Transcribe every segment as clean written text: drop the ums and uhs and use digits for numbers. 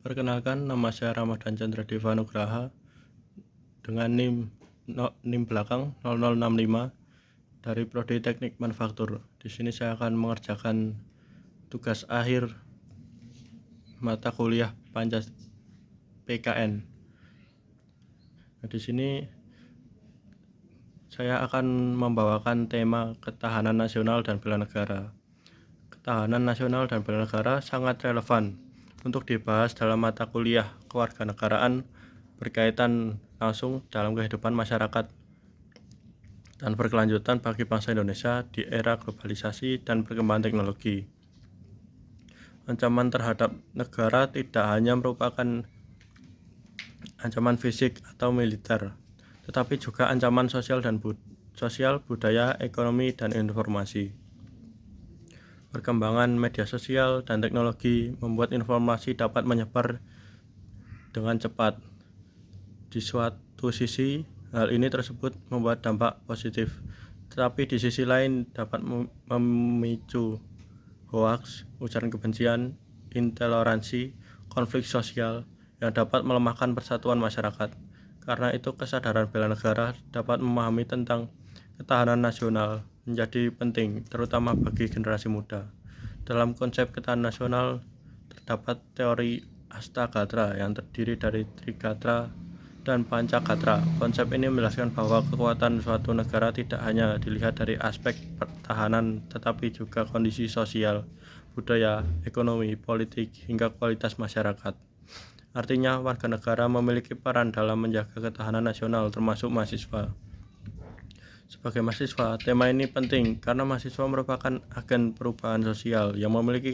Perkenalkan, nama saya Ramadhan Chandra Deva Nugraha dengan NIM belakang 0065 dari Prodi Teknik Manufaktur. Di sini saya akan mengerjakan tugas akhir mata kuliah PKN. Nah, di sini saya akan membawakan tema ketahanan nasional dan bela negara. Ketahanan nasional dan bela negara sangat relevan untuk dibahas dalam mata kuliah kewarganegaraan, berkaitan langsung dalam kehidupan masyarakat dan berkelanjutan bagi bangsa Indonesia di era globalisasi dan perkembangan teknologi. Ancaman terhadap negara tidak hanya merupakan ancaman fisik atau militer, tetapi juga ancaman sosial, budaya, ekonomi, dan informasi. Perkembangan media sosial dan teknologi membuat informasi dapat menyebar dengan cepat. Di suatu sisi, hal ini tersebut membuat dampak positif, tetapi di sisi lain dapat memicu hoaks, ujaran kebencian, intoleransi, konflik sosial yang dapat melemahkan persatuan masyarakat. Karena itu, kesadaran bela negara dapat memahami tentang ketahanan nasional menjadi penting, terutama bagi generasi muda. Dalam konsep ketahanan nasional terdapat teori Astagatra yang terdiri dari Trigatra dan Pancagatra. Konsep ini menjelaskan bahwa kekuatan suatu negara tidak hanya dilihat dari aspek pertahanan, tetapi juga kondisi sosial, budaya, ekonomi, politik, hingga kualitas masyarakat. Artinya, warga negara memiliki peran dalam menjaga ketahanan nasional, termasuk mahasiswa. Sebagai mahasiswa, tema ini penting karena mahasiswa merupakan agen perubahan sosial yang memiliki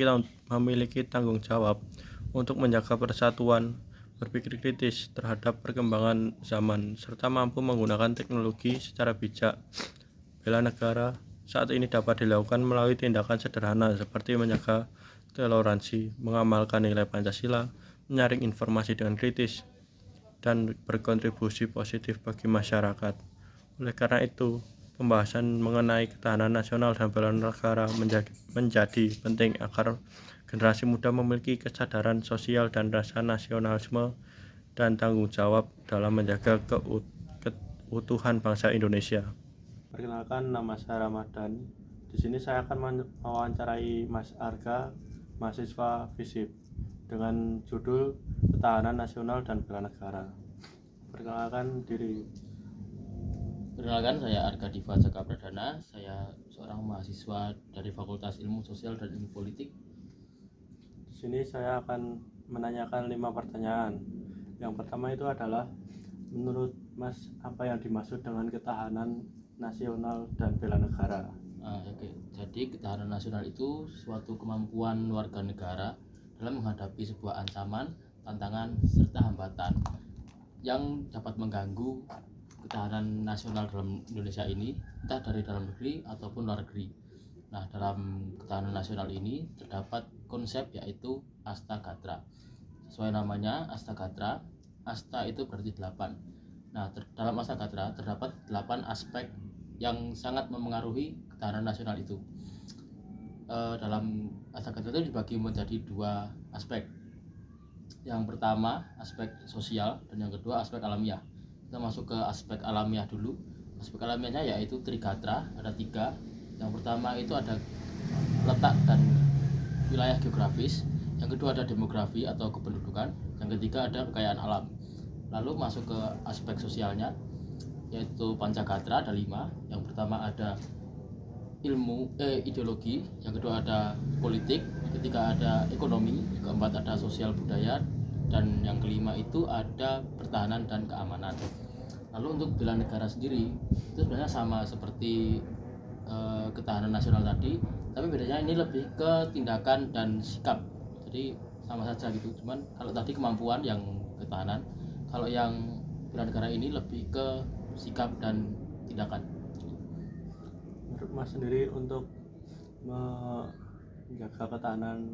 tanggung jawab untuk menjaga persatuan, berpikir kritis terhadap perkembangan zaman, serta mampu menggunakan teknologi secara bijak. Bela negara saat ini dapat dilakukan melalui tindakan sederhana seperti menjaga toleransi, mengamalkan nilai Pancasila, menyaring informasi dengan kritis, dan berkontribusi positif bagi masyarakat. Oleh karena itu, pembahasan mengenai ketahanan nasional dan bela negara menjadi penting agar generasi muda memiliki kesadaran sosial dan rasa nasionalisme dan tanggung jawab dalam menjaga keutuhan bangsa Indonesia. Perkenalkan, nama saya Ramadhan. Di sini saya akan mewawancarai Mas Arga, mahasiswa FISIP, dengan judul Ketahanan Nasional dan Bela Negara. Perkenalkan diri. Perkenalkan, saya Arga Diva Caka Pradana. Saya seorang mahasiswa dari Fakultas Ilmu Sosial dan Ilmu Politik. Di sini saya akan menanyakan 5 pertanyaan. Yang pertama itu adalah, menurut Mas, apa yang dimaksud dengan ketahanan nasional dan bela negara? Jadi ketahanan nasional itu suatu kemampuan warga negara dalam menghadapi sebuah ancaman, tantangan, serta hambatan yang dapat mengganggu ketahanan nasional dalam Indonesia ini, entah dari dalam negeri ataupun luar negeri. Nah, dalam ketahanan nasional ini terdapat konsep yaitu Astagatra. Sesuai namanya, Astagatra, Asta itu berarti 8. Nah, dalam Astagatra terdapat 8 aspek yang sangat memengaruhi ketahanan nasional itu. Dalam Astagatra itu dibagi menjadi 2 aspek. Yang pertama aspek sosial dan yang kedua aspek alamiah. Kita masuk ke aspek alamiah dulu. Aspek alamiahnya yaitu Trigatra, ada 3. Yang pertama itu ada letak dan wilayah geografis, yang kedua ada demografi atau kependudukan, yang ketiga ada kekayaan alam. Lalu masuk ke aspek sosialnya, yaitu Pancagatra, ada 5. Yang pertama ada ideologi, yang kedua ada politik, yang ketiga ada ekonomi, yang keempat ada sosial budaya, dan yang kelima itu ada pertahanan dan keamanan. Lalu untuk bela negara sendiri itu sebenarnya sama seperti ketahanan nasional tadi, tapi bedanya ini lebih ke tindakan dan sikap. Jadi sama saja gitu, cuman kalau tadi kemampuan yang ketahanan, kalau yang bela negara ini lebih ke sikap dan tindakan. Menurut Mas sendiri, untuk menjaga ketahanan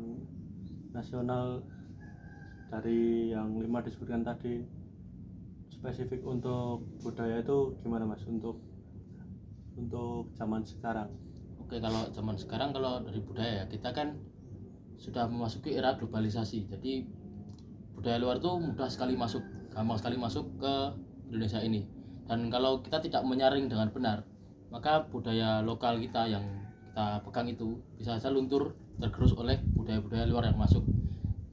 nasional dari yang 5 disebutkan tadi, spesifik untuk budaya itu gimana Mas, untuk zaman sekarang? Oke, kalau zaman sekarang, kalau dari budaya, kita kan sudah memasuki era globalisasi. Jadi budaya luar itu mudah sekali masuk, gampang sekali masuk ke Indonesia ini. Dan kalau kita tidak menyaring dengan benar, maka budaya lokal kita yang kita pegang itu bisa saja luntur tergerus oleh budaya-budaya luar yang masuk.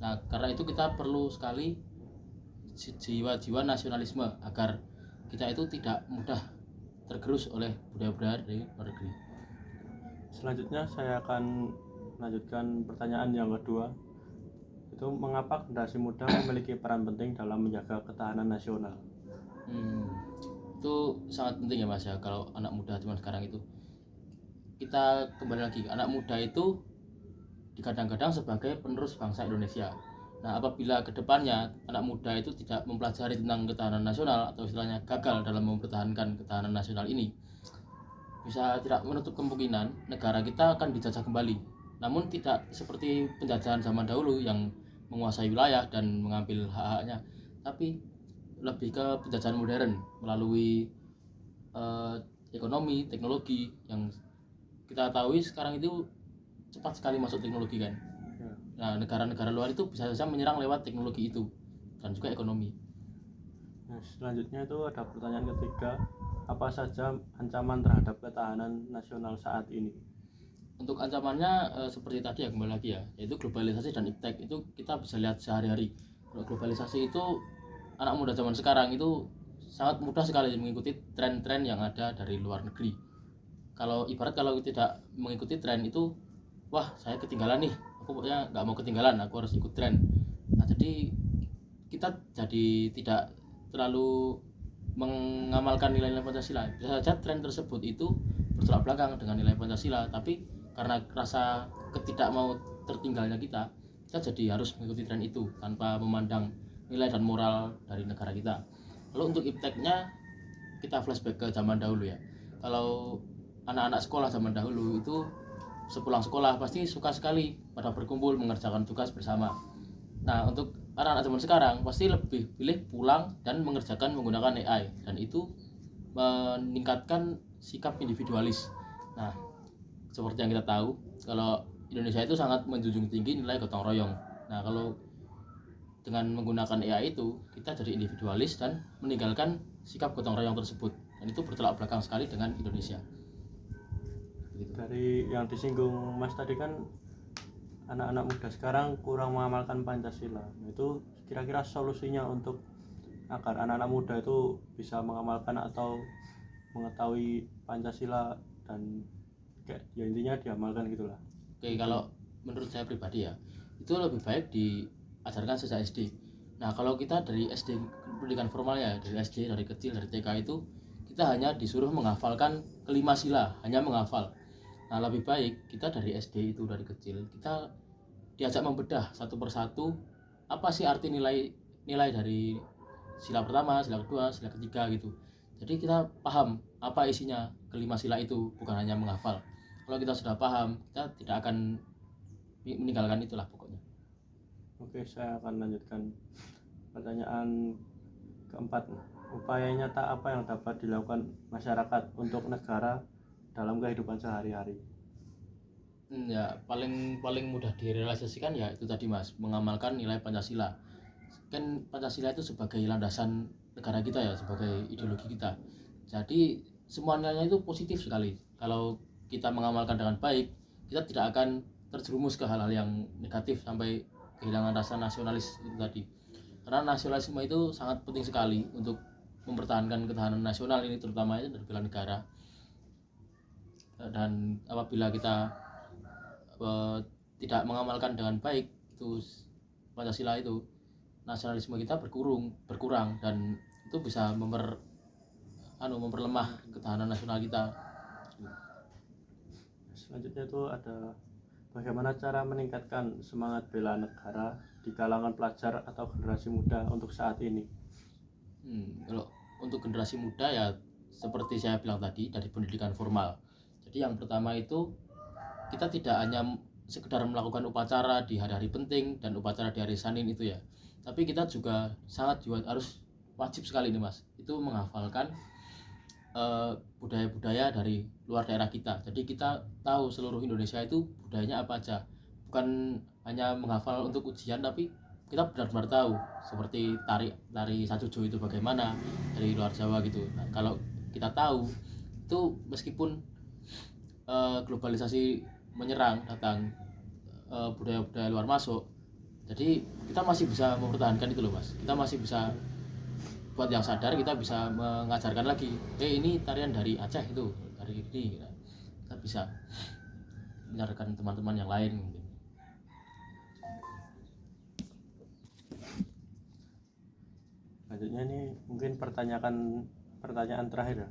Nah, karena itu kita perlu sekali jiwa-jiwa nasionalisme agar kita itu tidak mudah tergerus oleh budaya-budaya dari luar negeri. Selanjutnya saya akan melanjutkan pertanyaan yang kedua. Itu mengapa generasi muda memiliki peran penting dalam menjaga ketahanan nasional? Itu sangat penting ya Mas ya, kalau anak muda zaman sekarang itu. Kita kembali lagi, anak muda itu dikadang-kadang sebagai penerus bangsa Indonesia. Nah, apabila kedepannya anak muda itu tidak mempelajari tentang ketahanan nasional atau istilahnya gagal dalam mempertahankan ketahanan nasional ini, bisa tidak menutup kemungkinan negara kita akan dijajah kembali. Namun tidak seperti penjajahan zaman dahulu yang menguasai wilayah dan mengambil hak-haknya, tapi lebih ke penjajahan modern melalui ekonomi, teknologi yang kita tahu sekarang itu cepat sekali masuk teknologi kan. Nah, negara-negara luar itu bisa saja menyerang lewat teknologi itu dan juga ekonomi. Nah, selanjutnya itu ada pertanyaan ketiga, apa saja ancaman terhadap ketahanan nasional saat ini? Untuk ancamannya seperti tadi ya, kembali lagi ya, yaitu globalisasi dan iptek. Itu kita bisa lihat sehari-hari. Kalau globalisasi itu anak muda zaman sekarang itu sangat mudah sekali mengikuti tren-tren yang ada dari luar negeri. Kalau tidak mengikuti tren itu, wah saya ketinggalan nih, aku pokoknya nggak mau ketinggalan, aku harus ikut tren. Nah, jadi kita jadi tidak terlalu mengamalkan nilai-nilai Pancasila. Bisa saja tren tersebut itu bertolak belakang dengan nilai Pancasila, tapi karena rasa ketidakmau tertinggalnya kita jadi harus mengikuti tren itu tanpa memandang nilai dan moral dari negara kita. Lalu untuk ipteknya, kita flashback ke zaman dahulu ya. Kalau anak-anak sekolah zaman dahulu itu sepulang sekolah pasti suka sekali pada berkumpul mengerjakan tugas bersama. Nah, untuk anak-anak zaman sekarang pasti lebih pilih pulang dan mengerjakan menggunakan AI, dan itu meningkatkan sikap individualis. Nah, seperti yang kita tahu, kalau Indonesia itu sangat menjunjung tinggi nilai gotong royong. Nah, kalau dengan menggunakan AI itu, kita jadi individualis dan meninggalkan sikap gotong royong tersebut, dan itu bertolak belakang sekali dengan Indonesia. Begitu. Dari yang disinggung Mas tadi kan anak-anak muda sekarang kurang mengamalkan Pancasila. Itu kira-kira solusinya untuk agar anak-anak muda itu bisa mengamalkan atau mengetahui Pancasila dan ya intinya diamalkan gitulah. Oke, kalau menurut saya pribadi ya, itu lebih baik diajarkan sejak SD. Nah, kalau kita dari SD, pendidikan formal ya, dari SD, dari kecil, dari TK itu kita hanya disuruh menghafalkan kelima sila, hanya menghafal. Nah, lebih baik kita dari SD itu, dari kecil kita diajak membedah satu persatu apa sih arti nilai dari sila pertama, sila kedua, sila ketiga gitu. Jadi kita paham apa isinya kelima sila itu, bukan hanya menghafal. Kalau kita sudah paham, kita tidak akan meninggalkan itulah pokoknya. Oke, saya akan lanjutkan pertanyaan keempat. Upaya nyata apa yang dapat dilakukan masyarakat untuk negara dalam kehidupan sehari-hari? Ya, paling mudah direalisasikan ya itu tadi Mas, mengamalkan nilai Pancasila. Kan Pancasila itu sebagai landasan negara kita ya, sebagai ideologi kita. Jadi semua nilainya itu positif sekali. Kalau kita mengamalkan dengan baik, kita tidak akan terjerumus ke hal-hal yang negatif sampai kehilangan rasa nasionalis itu tadi. Karena nasionalisme itu sangat penting sekali untuk mempertahankan ketahanan nasional ini, terutama itu dari bela negara. Dan apabila kita tidak mengamalkan dengan baik itu Pancasila itu, nasionalisme kita berkurang dan itu bisa memperlemah ketahanan nasional kita. Selanjutnya itu ada bagaimana cara meningkatkan semangat bela negara di kalangan pelajar atau generasi muda untuk saat ini? Kalau untuk generasi muda ya seperti saya bilang tadi, dari pendidikan formal. Jadi yang pertama itu kita tidak hanya sekedar melakukan upacara di hari-hari penting dan upacara di hari Senin itu ya, tapi kita juga harus wajib sekali nih Mas, itu menghafalkan budaya-budaya dari luar daerah kita. Jadi kita tahu seluruh Indonesia itu budayanya apa aja, bukan hanya menghafal untuk ujian, tapi kita benar-benar tahu seperti tari Sajojo itu bagaimana dari luar Jawa gitu. Nah, kalau kita tahu itu meskipun globalisasi menyerang datang, budaya-budaya luar masuk, jadi kita masih bisa mempertahankan itu loh Mas. Kita masih bisa, buat yang sadar kita bisa mengajarkan lagi, ini tarian dari Aceh itu, dari ini. Nah, kita bisa mengajarkan teman-teman yang lain mungkin. Selanjutnya ini mungkin pertanyaan terakhir ya.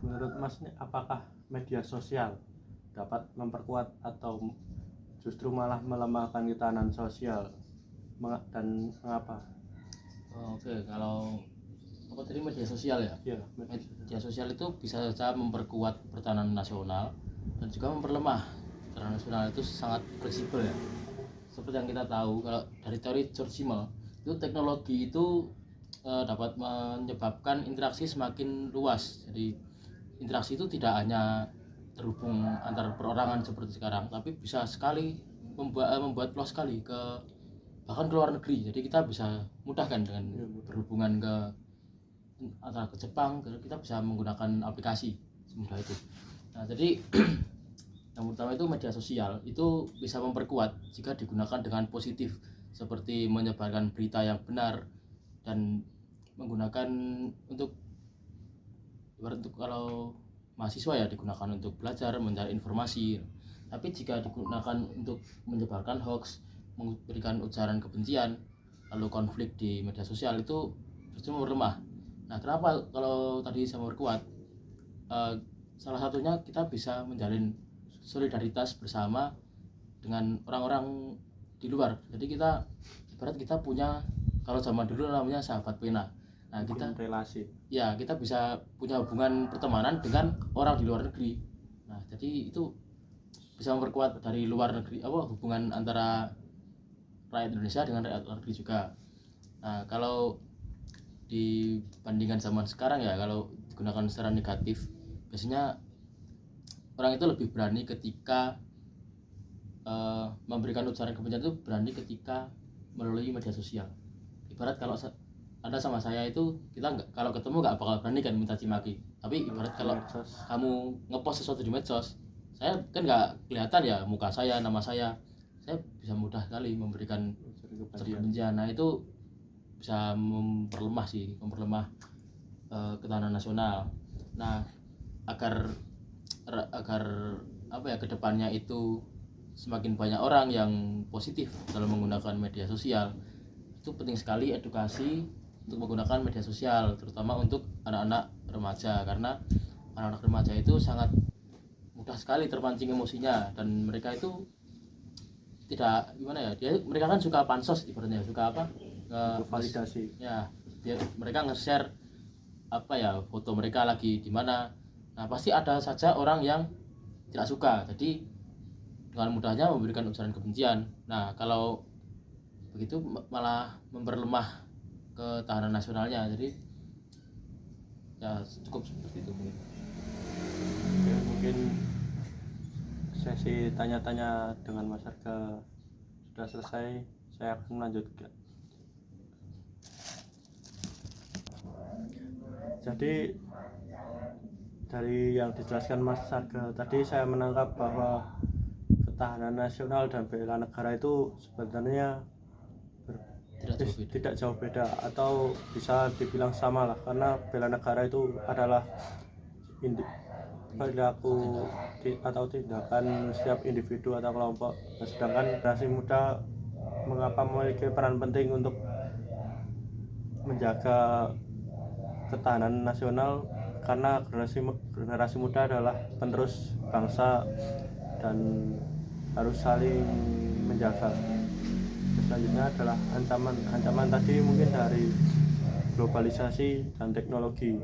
Menurut Mas nih, apakah media sosial dapat memperkuat atau justru malah melemahkan ketahanan sosial, dan mengapa? Oke, kalau apa tadi media sosial ya? Ya, Media sosial itu bisa saja memperkuat pertahanan nasional dan juga memperlemah. Pertahanan nasional itu sangat fleksibel ya. Seperti yang kita tahu, kalau dari teori George Simmel, itu teknologi itu dapat menyebabkan interaksi semakin luas. Jadi interaksi itu tidak hanya terhubung antar perorangan seperti sekarang, tapi bisa sekali membuat luas sekali bahkan ke luar negeri. Jadi kita bisa mudahkan dengan berhubungan antara ke Jepang, kita bisa menggunakan aplikasi semudah itu. Nah, jadi yang pertama itu media sosial itu bisa memperkuat jika digunakan dengan positif, seperti menyebarkan berita yang benar dan menggunakan untuk kalau mahasiswa ya digunakan untuk belajar, mencari informasi. Tapi jika digunakan untuk menyebarkan hoax, memberikan ujaran kebencian, lalu konflik di media sosial, itu justru melemah. Nah, kenapa kalau tadi saya memperkuat? Salah satunya kita bisa menjalin solidaritas bersama dengan orang-orang di luar. Jadi ibarat kita punya, kalau zaman dulu namanya sahabat pena. Nah, kita relasi. Ya, kita bisa punya hubungan pertemanan dengan orang di luar negeri. Nah, jadi itu bisa memperkuat dari luar negeri, hubungan antara rakyat Indonesia dengan rakyat luar negeri juga. Nah, kalau dibandingkan zaman sekarang ya, kalau digunakan secara negatif, biasanya orang itu lebih berani ketika memberikan ujaran kebencian, itu berani ketika melalui media sosial. Ibarat kalau Anda sama saya itu, kita kalau ketemu nggak bakal berani kan mencaci maki. Tapi ibarat kalau kamu ngepost sesuatu di medsos, saya kan nggak kelihatan ya muka saya, nama saya bisa mudah sekali memberikan kebencian. Nah, itu bisa memperlemah ketahanan nasional. Nah, agar kedepannya itu semakin banyak orang yang positif dalam menggunakan media sosial, itu penting sekali edukasi untuk menggunakan media sosial, terutama untuk anak-anak remaja, karena anak-anak remaja itu sangat mudah sekali terpancing emosinya, dan mereka itu tidak mereka kan suka pansos, ibaratnya suka validasi ya, mereka nge-share foto mereka lagi di mana. Nah, pasti ada saja orang yang tidak suka, jadi dengan mudahnya memberikan ujaran kebencian. Nah, kalau begitu malah memperlemah ketahanan nasionalnya. Jadi ya cukup seperti itu mungkin. Oke, mungkin sesi tanya-tanya dengan Mas Arga sudah selesai. Saya akan melanjutkan. Jadi dari yang dijelaskan Mas Arga tadi, saya menangkap bahwa ketahanan nasional dan bela negara itu sebenarnya tidak jauh beda, atau bisa dibilang sama lah, karena bela negara itu adalah perilaku atau tindakan setiap individu atau kelompok. Sedangkan generasi muda mengapa memiliki peran penting untuk menjaga ketahanan nasional, karena generasi muda adalah penerus bangsa dan harus saling menjaga. Selanjutnya adalah ancaman tadi mungkin dari globalisasi dan teknologi.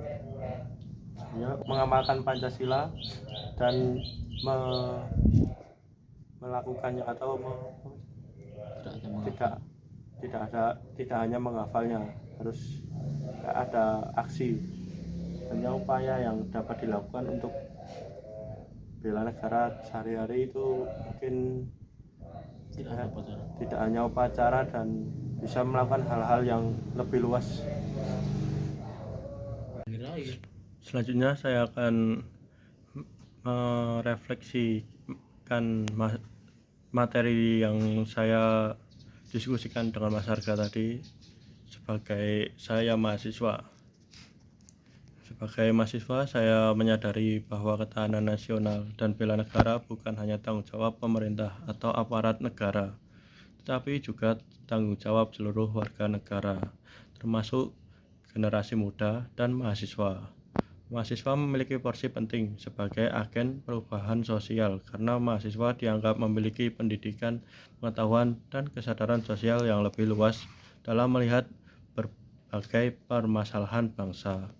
Ya, mengamalkan Pancasila dan melakukannya atau tidak hanya menghafalnya, harus ada aksi. Hanya upaya yang dapat dilakukan untuk bela negara sehari-hari itu mungkin tidak hanya upacara dan bisa melakukan hal-hal yang lebih luas. Selanjutnya saya akan merefleksikan materi yang saya diskusikan dengan masyarakat tadi sebagai saya mahasiswa. Sebagai mahasiswa, saya menyadari bahwa ketahanan nasional dan bela negara bukan hanya tanggung jawab pemerintah atau aparat negara, tetapi juga tanggung jawab seluruh warga negara, termasuk generasi muda dan mahasiswa. Mahasiswa memiliki porsi penting sebagai agen perubahan sosial karena mahasiswa dianggap memiliki pendidikan, pengetahuan, dan kesadaran sosial yang lebih luas dalam melihat berbagai permasalahan bangsa.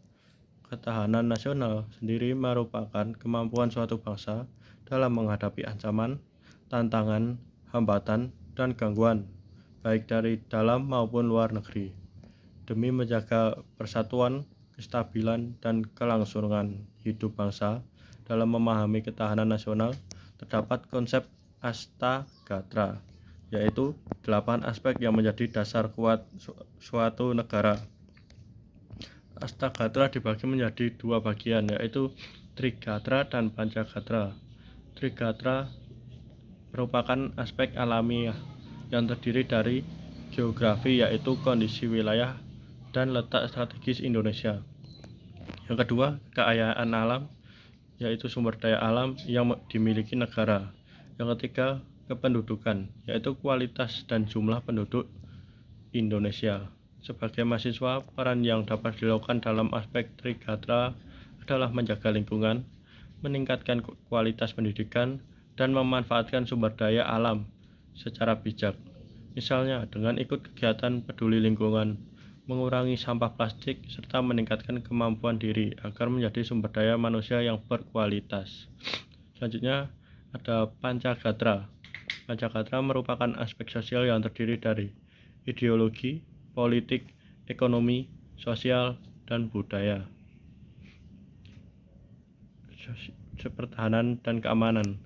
Ketahanan nasional sendiri merupakan kemampuan suatu bangsa dalam menghadapi ancaman, tantangan, hambatan, dan gangguan, baik dari dalam maupun luar negeri, demi menjaga persatuan, kestabilan, dan kelangsungan hidup bangsa. Dalam memahami ketahanan nasional, terdapat konsep Astagatra, yaitu 8 aspek yang menjadi dasar kuat suatu negara. Astagatra dibagi menjadi 2 bagian, yaitu Trigatra dan Pancagatra. Trigatra merupakan aspek alamiah yang terdiri dari geografi, yaitu kondisi wilayah dan letak strategis Indonesia. Yang kedua, kekayaan alam, yaitu sumber daya alam yang dimiliki negara. Yang ketiga, kependudukan, yaitu kualitas dan jumlah penduduk Indonesia. Sebagai mahasiswa, peran yang dapat dilakukan dalam aspek Trigatra adalah menjaga lingkungan, meningkatkan kualitas pendidikan, dan memanfaatkan sumber daya alam secara bijak. Misalnya dengan ikut kegiatan peduli lingkungan, mengurangi sampah plastik, serta meningkatkan kemampuan diri agar menjadi sumber daya manusia yang berkualitas. Selanjutnya ada Pancagatra. Pancagatra merupakan aspek sosial yang terdiri dari ideologi, politik, ekonomi, sosial, dan budaya. Pertahanan dan keamanan.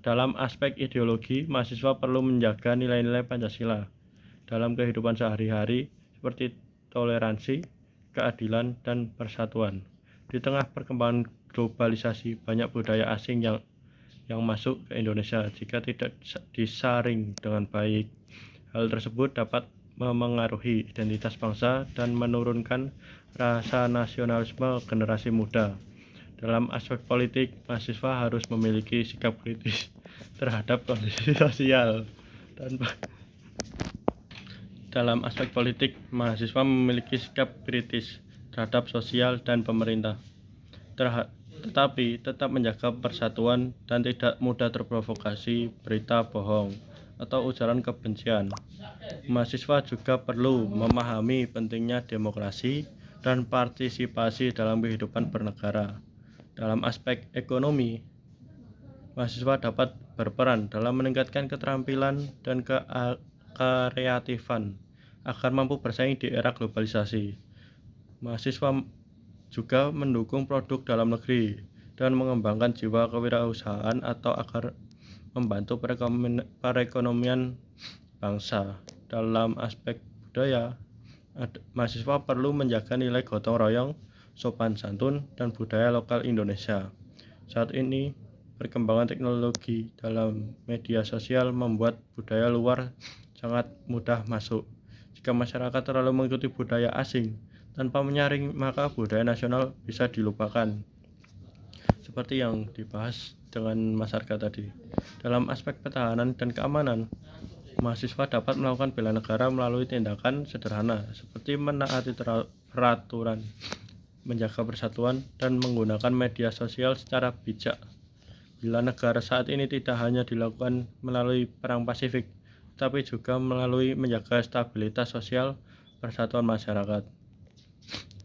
Dalam aspek ideologi, mahasiswa perlu menjaga nilai-nilai Pancasila dalam kehidupan sehari-hari seperti toleransi, keadilan, dan persatuan. Di tengah perkembangan globalisasi, banyak budaya asing yang masuk ke Indonesia jika tidak disaring dengan baik. Hal tersebut dapat memengaruhi identitas bangsa dan menurunkan rasa nasionalisme generasi muda. Dalam aspek politik, mahasiswa harus memiliki sikap kritis terhadap kondisi sosial dan dalam aspek politik, mahasiswa memiliki sikap kritis terhadap sosial dan pemerintah, tetapi tetap menjaga persatuan dan tidak mudah terprovokasi berita bohong atau ujaran kebencian. Mahasiswa juga perlu memahami pentingnya demokrasi dan partisipasi dalam kehidupan bernegara. Dalam aspek ekonomi, mahasiswa dapat berperan dalam meningkatkan keterampilan dan kreatifan agar mampu bersaing di era globalisasi. Mahasiswa juga mendukung produk dalam negeri dan mengembangkan jiwa kewirausahaan atau agar membantu perekonomian bangsa. Dalam aspek budaya, mahasiswa perlu menjaga nilai gotong royong, sopan santun, dan budaya lokal Indonesia. Saat ini, perkembangan teknologi dalam media sosial membuat budaya luar sangat mudah masuk. Jika masyarakat terlalu mengikuti budaya asing tanpa menyaring, maka budaya nasional bisa dilupakan. Seperti yang dibahas dengan masyarakat tadi. Dalam aspek pertahanan dan keamanan, mahasiswa dapat melakukan bela negara melalui tindakan sederhana seperti menaati peraturan, menjaga persatuan, dan menggunakan media sosial secara bijak. Bela negara saat ini tidak hanya dilakukan melalui perang Pasifik, tapi juga melalui menjaga stabilitas sosial persatuan masyarakat.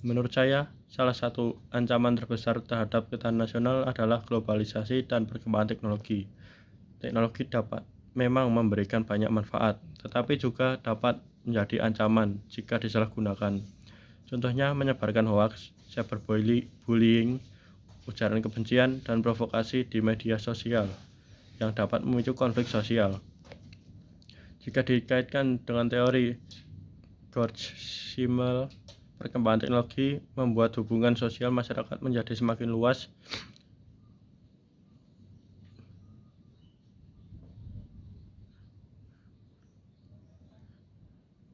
Menurut saya, salah satu ancaman terbesar terhadap ketahanan nasional adalah globalisasi dan perkembangan teknologi. Teknologi dapat memang memberikan banyak manfaat, tetapi juga dapat menjadi ancaman jika disalahgunakan. Contohnya menyebarkan hoaks, cyberbullying, ujaran kebencian, dan provokasi di media sosial yang dapat memicu konflik sosial. Jika dikaitkan dengan teori George-Simmel, perkembangan teknologi membuat hubungan sosial masyarakat menjadi semakin luas.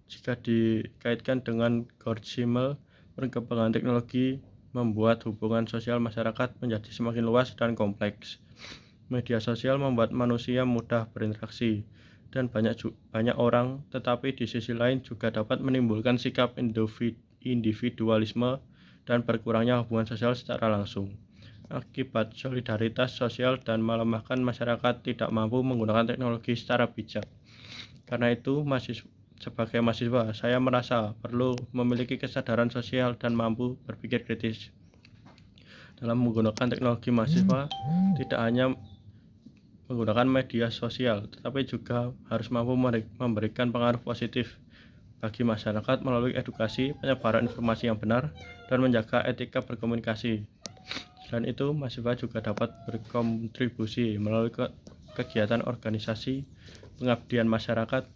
Jika dikaitkan dengan George-Simmel, perkembangan teknologi membuat hubungan sosial masyarakat menjadi semakin luas dan kompleks. Media sosial membuat manusia mudah berinteraksi dan banyak orang, tetapi di sisi lain juga dapat menimbulkan sikap individualisme dan berkurangnya hubungan sosial secara langsung. Akibat solidaritas sosial dan melemahkan masyarakat tidak mampu menggunakan teknologi secara bijak. Karena itu, sebagai mahasiswa, saya merasa perlu memiliki kesadaran sosial dan mampu berpikir kritis. Dalam menggunakan teknologi, mahasiswa tidak hanya menggunakan media sosial, tetapi juga harus mampu memberikan pengaruh positif bagi masyarakat melalui edukasi, penyebaran informasi yang benar, dan menjaga etika berkomunikasi. Selain itu, mahasiswa juga dapat berkontribusi melalui kegiatan organisasi, pengabdian masyarakat,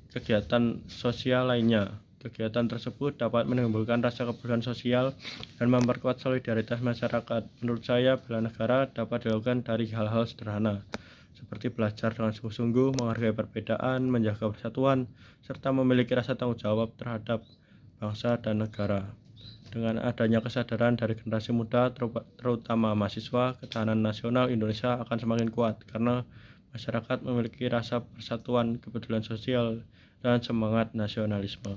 kegiatan sosial lainnya. Kegiatan tersebut dapat menimbulkan rasa kepedulian sosial dan memperkuat solidaritas masyarakat. Menurut saya, bela negara dapat dilakukan dari hal-hal sederhana, seperti belajar dengan sungguh-sungguh, menghargai perbedaan, menjaga persatuan, serta memiliki rasa tanggung jawab terhadap bangsa dan negara. Dengan adanya kesadaran dari generasi muda, terutama mahasiswa, ketahanan nasional Indonesia akan semakin kuat karena masyarakat memiliki rasa persatuan, kepedulian sosial, dan semangat nasionalisme.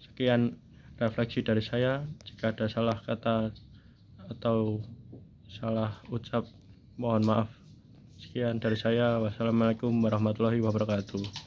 Sekian refleksi dari saya. Jika ada salah kata atau salah ucap, mohon maaf. Sekian dari saya. Wassalamualaikum warahmatullahi wabarakatuh.